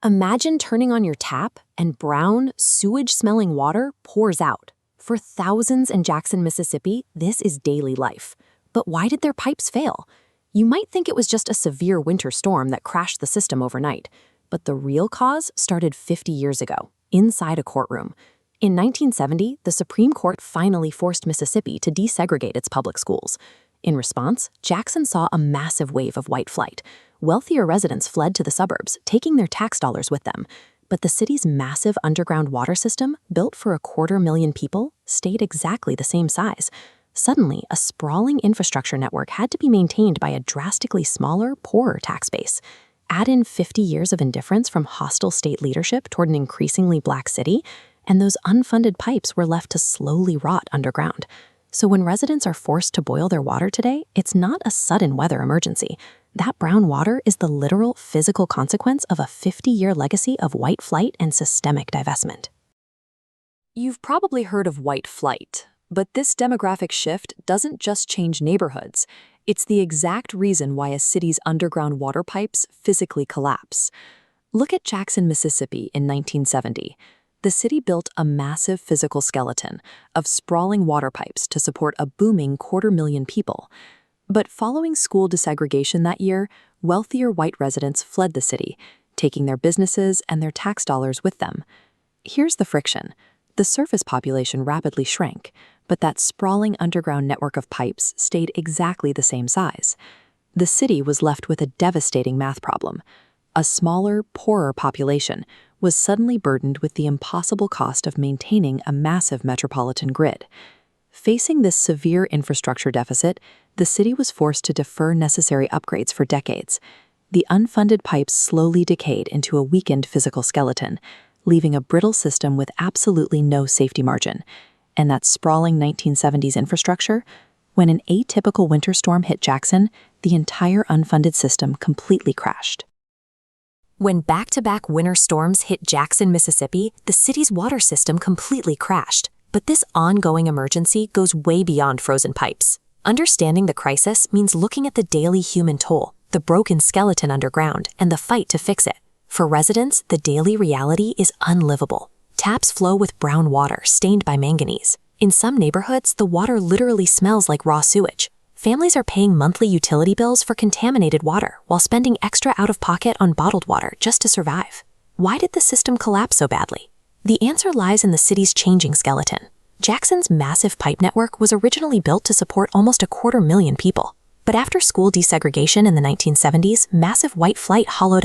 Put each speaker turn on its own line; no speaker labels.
Imagine turning on your tap and brown, sewage-smelling water pours out. For thousands in Jackson, Mississippi, this is daily life. But why did their pipes fail? You might think it was just a severe winter storm that crashed the system overnight. But the real cause started 50 years ago, inside a courtroom. In 1970, the Supreme Court finally forced Mississippi to desegregate its public schools. In response, Jackson saw a massive wave of white flight. Wealthier residents fled to the suburbs, taking their tax dollars with them. But the city's massive underground water system, built for 250,000 people, stayed exactly the same size. Suddenly, a sprawling infrastructure network had to be maintained by a drastically smaller, poorer tax base. Add in 50 years of indifference from hostile state leadership toward an increasingly black city, and those unfunded pipes were left to slowly rot underground. So when residents are forced to boil their water today, it's not a sudden weather emergency. That brown water is the literal physical consequence of a 50-year legacy of white flight and systemic divestment.
You've probably heard of white flight, but this demographic shift doesn't just change neighborhoods. It's the exact reason why a city's underground water pipes physically collapse. Look at Jackson, Mississippi in 1970. The city built a massive physical skeleton of sprawling water pipes to support a booming 250,000 people. But following school desegregation that year, wealthier white residents fled the city, taking their businesses and their tax dollars with them. Here's the friction. The surface population rapidly shrank, but that sprawling underground network of pipes stayed exactly the same size. The city was left with a devastating math problem. A smaller, poorer population was suddenly burdened with the impossible cost of maintaining a massive metropolitan grid. Facing this severe infrastructure deficit, the city was forced to defer necessary upgrades for decades. The unfunded pipes slowly decayed into a weakened physical skeleton, leaving a brittle system with absolutely no safety margin. And that sprawling 1970s infrastructure? When an atypical winter storm hit Jackson, the entire unfunded system completely crashed.
When back-to-back winter storms hit Jackson, Mississippi, the city's water system completely crashed. But this ongoing emergency goes way beyond frozen pipes. Understanding the crisis means looking at the daily human toll, the broken skeleton underground, and the fight to fix it. For residents, the daily reality is unlivable. Taps flow with brown water stained by manganese. In some neighborhoods, the water literally smells like raw sewage. Families are paying monthly utility bills for contaminated water while spending extra out-of-pocket on bottled water just to survive. Why did the system collapse so badly? The answer lies in the city's changing skeleton. Jackson's massive pipe network was originally built to support almost 250,000 people. But after school desegregation in the 1970s, massive white flight hollowed out